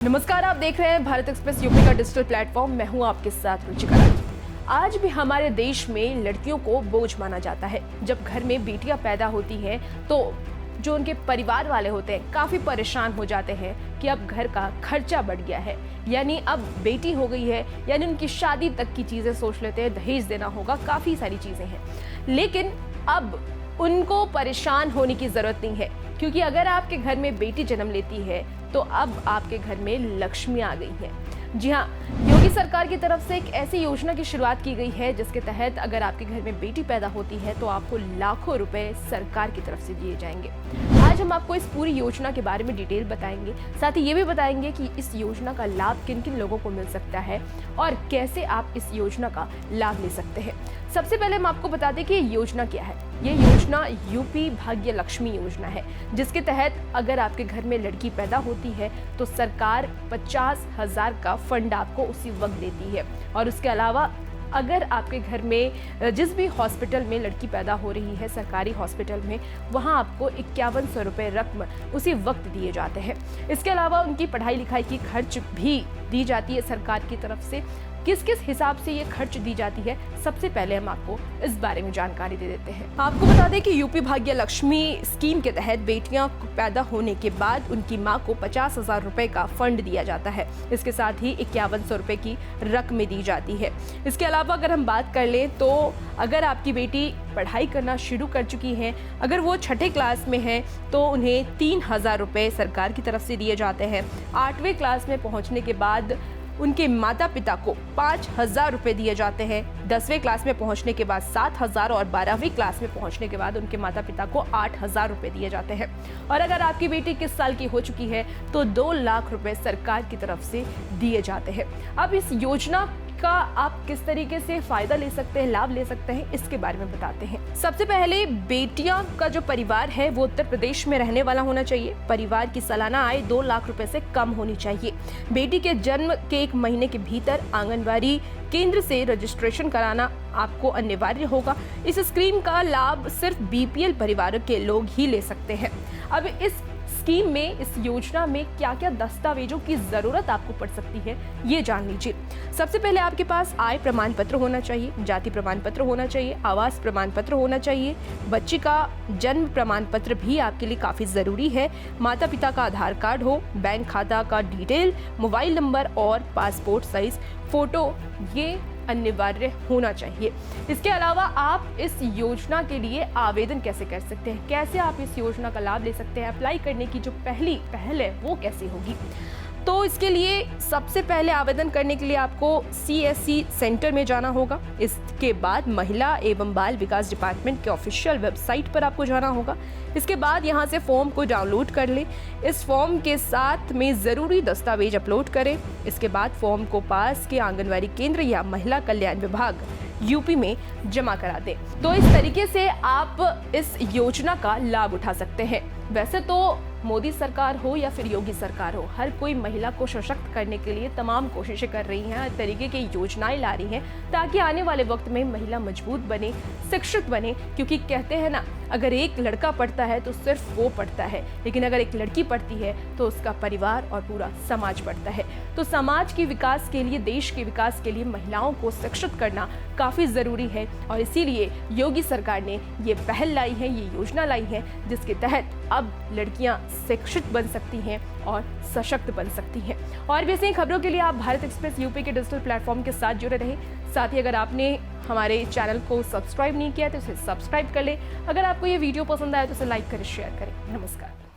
नमस्कार, आप देख रहे हैं भारत एक्सप्रेस यूपी का डिजिटल प्लेटफॉर्म। मैं हूं आपके साथ रुचिका राज। आज भी हमारे देश में लड़कियों को बोझ माना जाता है। जब घर में बेटियां पैदा होती हैं तो जो उनके परिवार वाले होते हैं काफी परेशान हो जाते हैं कि अब घर का खर्चा बढ़ गया है, यानी अब बेटी हो गई है, यानी उनकी शादी तक की चीजें सोच लेते हैं, दहेज देना होगा, काफी सारी चीजें हैं। लेकिन अब उनको परेशान होने की जरूरत नहीं है, क्योंकि अगर आपके घर में बेटी जन्म लेती है तो अब आपके घर में लक्ष्मी आ गई है। जी हाँ, योगी सरकार की तरफ से एक ऐसी योजना की शुरुआत की गई है जिसके तहत अगर आपके घर में बेटी पैदा होती है तो आपको लाखों रुपए सरकार की तरफ से दिए जाएंगे। आज हम आपको इस पूरी योजना के बारे में डिटेल बताएंगे, साथ ही ये भी बताएंगे कि इस योजना का लाभ किन किन लोगों को मिल सकता है और कैसे आप इस योजना का लाभ ले सकते हैं। सबसे पहले हम आपको बता दें कि ये योजना क्या है। ये योजना यूपी भाग्य लक्ष्मी योजना है, जिसके तहत अगर आपके घर में लड़की पैदा होती है तो सरकार 50,000 का फंड आपको उसी वक्त देती है। और उसके अलावा अगर आपके घर में जिस भी हॉस्पिटल में लड़की पैदा हो रही है, सरकारी हॉस्पिटल में, वहां आपको 5100 रुपये रकम उसी वक्त दिए जाते हैं। इसके अलावा उनकी पढ़ाई लिखाई की खर्च भी दी जाती है सरकार की तरफ से। किस किस हिसाब से ये खर्च दी जाती है, सबसे पहले हम आपको इस बारे में जानकारी दे देते हैं। आपको बता दें कि यूपी भाग्य लक्ष्मी स्कीम के तहत बेटियां पैदा होने के बाद उनकी मां को 50,000 रुपए का फंड दिया जाता है। इसके साथ ही 5100 रुपए की रकम दी जाती है। इसके अलावा अगर हम बात कर लें तो अगर आपकी बेटी पढ़ाई करना शुरू कर चुकी है, अगर वो 6ठे क्लास में है तो उन्हें 3,000 रुपए सरकार की तरफ से दिए जाते हैं। 8वें क्लास में पहुंचने के बाद उनके माता पिता को 5,000 रुपए दिए जाते हैं। 10वें क्लास में पहुंचने के बाद 7,000 और 12वीं क्लास में पहुंचने के बाद उनके माता पिता को 8,000 रुपए दिए जाते हैं। और अगर आपकी बेटी 21 साल की हो चुकी है तो 2 लाख रुपए सरकार की तरफ से दिए जाते हैं। अब इस योजना का आप किस तरीके से फायदा ले सकते हैं, लाभ ले सकते हैं, इसके बारे में बताते हैं। सबसे पहले बेटियां का जो परिवार है वो उत्तर प्रदेश में रहने वाला होना चाहिए। परिवार की सालाना आय 2 लाख रुपए से कम होनी चाहिए। बेटी के जन्म के 1 महीने के भीतर आंगनबाड़ी केंद्र से रजिस्ट्रेशन कराना आपको अनिवार्य होगा। इस स्कीम का लाभ सिर्फ बीपीएल परिवारों के लोग ही ले सकते हैं। अब इस स्कीम में, इस योजना में क्या क्या दस्तावेजों की जरूरत आपको पड़ सकती है, ये जान लीजिए। सबसे पहले आपके पास आय प्रमाण पत्र होना चाहिए, जाति प्रमाण पत्र होना चाहिए, आवास प्रमाण पत्र होना चाहिए, बच्ची का जन्म प्रमाण पत्र भी आपके लिए काफी जरूरी है, माता पिता का आधार कार्ड हो, बैंक खाता का डिटेल, मोबाइल नंबर और पासपोर्ट साइज फोटो, ये अनिवार्य होना चाहिए। इसके अलावा आप इस योजना के लिए आवेदन कैसे कर सकते हैं, कैसे आप इस योजना का लाभ ले सकते हैं, अप्लाई करने की जो पहली पहल है वो कैसे होगी। तो इसके लिए सबसे पहले आवेदन करने के लिए आपको CSC सेंटर में जाना होगा। इसके बाद महिला एवं बाल विकास डिपार्टमेंट के ऑफिशियल वेबसाइट पर आपको जाना होगा। इसके बाद यहाँ से फॉर्म को डाउनलोड कर लें। इस फॉर्म के साथ में ज़रूरी दस्तावेज अपलोड करें। इसके बाद फॉर्म को पास के आंगनबाड़ी केंद्र या महिला कल्याण विभाग यूपी में जमा करा दें। तो इस तरीके से आप इस योजना का लाभ उठा सकते हैं। वैसे तो मोदी सरकार हो या फिर योगी सरकार हो, हर कोई महिला को सशक्त करने के लिए तमाम कोशिशें कर रही हैं, हर तरीके की योजनाएं ला रही हैं ताकि आने वाले वक्त में महिला मजबूत बने, शिक्षित बने। क्योंकि कहते हैं ना, अगर एक लड़का पढ़ता है तो सिर्फ वो पढ़ता है, लेकिन अगर एक लड़की पढ़ती है तो उसका परिवार और पूरा समाज पढ़ता है। तो समाज के विकास के लिए, देश के विकास के लिए महिलाओं को शिक्षित करना काफ़ी ज़रूरी है। और इसीलिए योगी सरकार ने ये पहल लाई है, ये योजना लाई है, जिसके तहत अब लड़कियां शिक्षित बन सकती हैं और सशक्त बन सकती हैं। और भी ऐसी खबरों के लिए आप भारत एक्सप्रेस यूपी के डिजिटल प्लेटफॉर्म के साथ जुड़े रहें। साथ ही अगर आपने हमारे चैनल को सब्सक्राइब नहीं किया तो इसे सब्सक्राइब कर लें। अगर आपको ये वीडियो पसंद आया तो इसे लाइक करें, शेयर करें। नमस्कार।